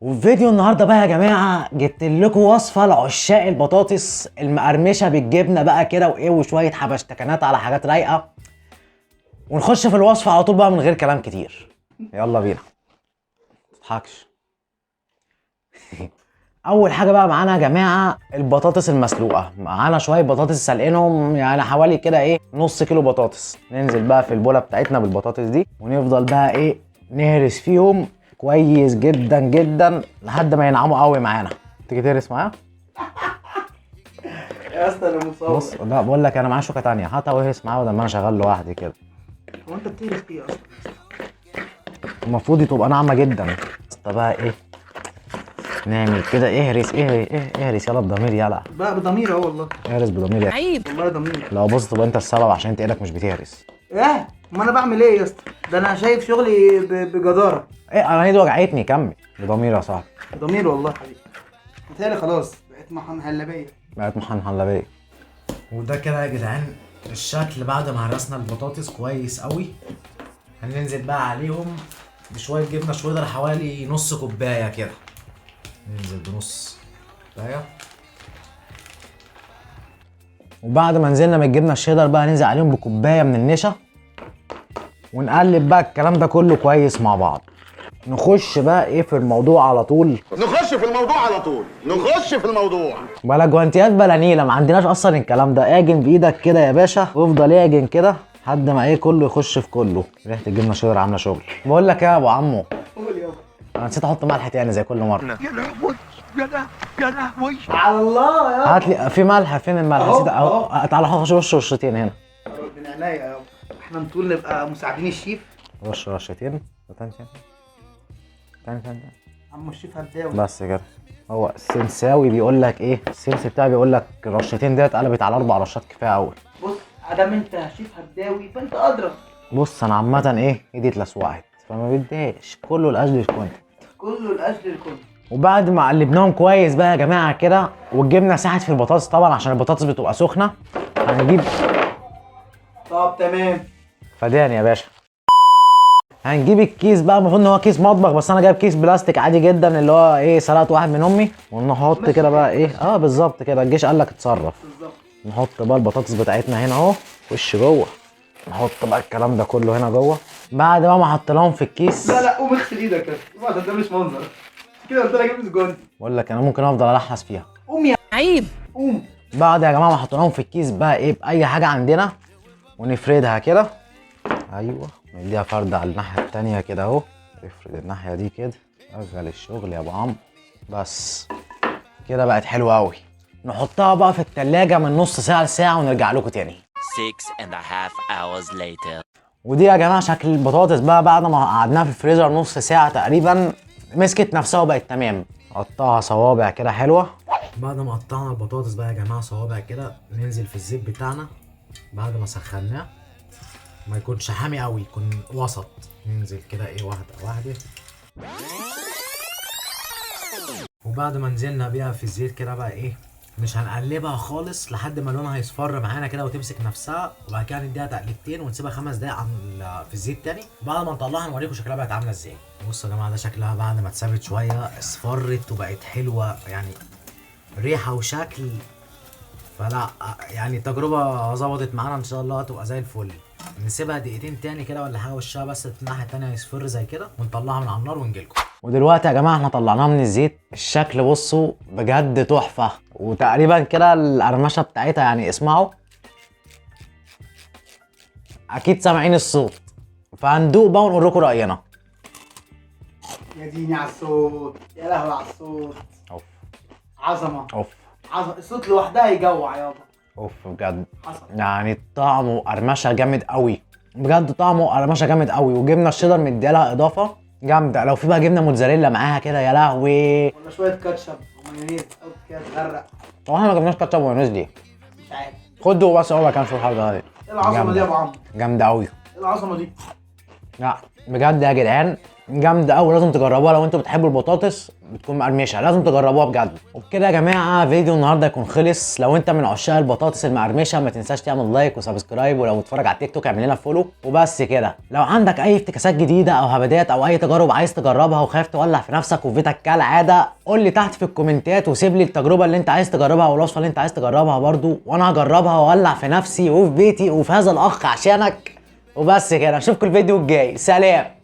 وفي فيديو النهارده بقى يا جماعه جبت لكم وصفه لعشاق البطاطس المقرمشه بالجبنه بقى كده وايه وشويه حبشتكنات على حاجات رايقه. ونخش في الوصفه على طول بقى من غير كلام كتير. يلا بينا. متضحكش. اول حاجه بقى معانا يا جماعه البطاطس المسلوقه. معانا شويه بطاطس سلقينهم يعني حوالي كده ايه نص كيلو بطاطس. ننزل بقى في البوله بتاعتنا بالبطاطس دي ونفضل بقى ايه نهرس فيهم كويس جدا جدا لحد ما ينعموا قوي معانا. تيجي تهرس معايا يا اسطى انا مصور. بص لا بقول لك انا معايا شوكه تانية هاتها واهرس معايا بدل ما انا شغال لوحدي كده. هو انت بتهرس ايه اصلا؟ المفروض تبقى ناعمه جدا. طب بقى ايه نعمل كده اهرس اهرس يلا بضمير يلا بقى بضمير اهو والله. اهرس بضمير يا عيب. والله ضمير. لو بص تبقى انت السبب عشان انت ايدك مش بتهرس. ايه؟ ما انا بعمل ايه يا اسطى؟ ده انا شايف شغلي بجدارة. ايه انا ايدي وجعتني كمل بضمير يا صاحبي. ضمير والله حبيبي. متهيألي خلاص بقيت محلبية. بقت محلبيه. وده كده يا جدعان الشكل بعد ما هرسنا البطاطس كويس قوي. هننزل بقى عليهم بشويه جبنه شويدر حوالي نص كوبايه كده. ننزل بنص كوبايه. وبعد ما نزلنا من الجبنه الشيدر بقى ننزل عليهم بكوبايه من النشا. ونقلب بقى الكلام ده كله كويس مع بعض. نخش بقى ايه في الموضوع على طول. نخش في الموضوع. بلا جوانتيات بلا نيله ما عندناش اصلا الكلام ده. اعجن بايدك كده يا باشا وافضل اعجن كده لحد ما ايه كله يخش في كله. ريحه الجبنه الشيدر عامله شغل. بقول لك ايه يا ابو عمو قول يابا. انا نسيت احط ملح تاني زي كل مره. يا لهوي. على الله يا هات لي في ملح. فين الملح؟ أهو، نسيت اهو. تعالى حط وش رشتين هنا. من عينيا يابا. احنا نطول نبقى مساعدين الشيف. رش رشتين. تاني. عمو الشيف هداوي. بس كده. هو السمساوي بيقول لك ايه السمس بتاعي بيقول لك الرشتين ديت قلبت على 4 رشات كفايه قوي. بص ادام انت شيف هداوي فانت ادرى. بص انا عامه ايه ايدي اتلسوعت فما بديش كله لاجل الكونت. كله لاجل الكل. وبعد ما قلبناهم كويس بقى يا جماعه كده والجبنه ساحت في البطاطس طبعا عشان البطاطس بتبقى سخنه. هنجيب طب تمام. فدان يا باشا. هنجيب الكيس بقى. المفروض ان هو كيس مطبخ بس انا جايب كيس بلاستيك عادي جدا اللي هو ايه سرقت واحد من امي. ونحط كده بقى ايه بالظبط كده. الجيش قال لك اتصرف. بالظبط. نحط بقى البطاطس بتاعتنا هنا اهو وش جوه. نحط بقى الكلام ده كله هنا جوه. بعد ما حطيناهم في الكيس لا قوم اغسل ايدك كده. اوعى ده مش منظر. كده قلت لك البس جوانتي. بقول لك انا ممكن افضل الحس فيها. قوم يا عيب. قوم. بعد يا جماعه ما حطيناهم في الكيس بقى ايه باي حاجه عندنا ونفردها كده. ايوه نديها فرده على الناحيه التانيه كده اهو. افرد الناحيه دي كده. شغل الشغل يا ابو عمرو. بس كده بقت حلوه قوي. نحطها بقى في التلاجة من نص ساعه لساعه ونرجع لكم تاني. 6.5 hours later. ودي يا جماعه شكل البطاطس بقى بعد ما قعدناها في الفريزر نص ساعه تقريبا مسكت نفسها وبقت تمام. قطعها صوابع كده حلوه. بعد ما قطعنا البطاطس بقى يا جماعه صوابع كده ننزل في الزيت بتاعنا بعد ما سخناه. ما يكونش حامي قوي يكون وسط. ننزل كده ايه واحده واحده. وبعد ما نزلنا بيها في الزيت كده بقى ايه مش هنقلبها خالص لحد ما لونها يصفر معانا كده وتمسك نفسها. وبعد كده نديها تقليبتين ونسيبها 5 دقايق في الزيت تاني. بعد ما نطلعها نوريكم شكلها بقت عامله ازاي. بصوا يا جماعه ده شكلها بعد ما اتسابت شويه اصفرت وبقت حلوه يعني ريحه وشكل. فلا يعني التجربه ظبطت معانا ان شاء الله هتبقى زي الفل. نسيبها دقيقتين تاني كده ولا حاجه وشها بس الناحيه التانيه يصفر زي كده ونطلعها من على النار ونجيلكم. ودلوقتي يا جماعه احنا طلعناها من الزيت. الشكل بصوا بجد تحفه. وتقريبا كده القرمشه بتاعتها يعني اسمعوا اكيد سامعين الصوت. فهندوق بقى ونقول لكم راينا. يا ديني على الصوت. يا لهوي على الصوت. اوف عظمه. اوف عظمه. الصوت لوحدها يجوع يابا. اوف بجد. حصل. يعني طعمه قرمشه جامد قوي. بجد طعمه قرمشه جامد قوي. وجبنه الشيدر مديلها اضافه جامده. لو في بقى جبنه موتزاريلا معاها كده يا لهوي. ولا شويه كاتشب ومايونيز او كده تغرق. هو احنا ما جبناش كاتشب ومايونيز ليه؟ مش عارف. خدوا بس هو ما كانش في الحاجه دي. ايه العظمه دي يا ابو عمرو؟ جامده قوي. ايه العظمه دي؟ لا بجد يا جدعان جامده قوي، لازم تجربوها لو انتوا بتحبوا البطاطس بتكون مقرمشه، لازم تجربوها بجد. وبكده يا جماعه فيديو النهارده يكون خلص. لو انت من عشاق البطاطس المقرمشه ما تنساش تعمل لايك وسبسكرايب، ولو بتتفرج على التيك توك اعمل لنا فولو. وبس كده. لو عندك اي افتكاسات جديده او هبدات او اي تجارب عايز تجربها وخايف تولع في نفسك وفي بيتك كالعاده، قول لي تحت في الكومنتات وسيب لي التجربه اللي انت عايز تجربها والوصفه اللي انت عايز تجربها برضو، وانا هجربها واولع في نفسي وفي بيتي وفي هذا الاخ عشانك. وبس كده، اشوفكم الفيديو الجاي، سلام.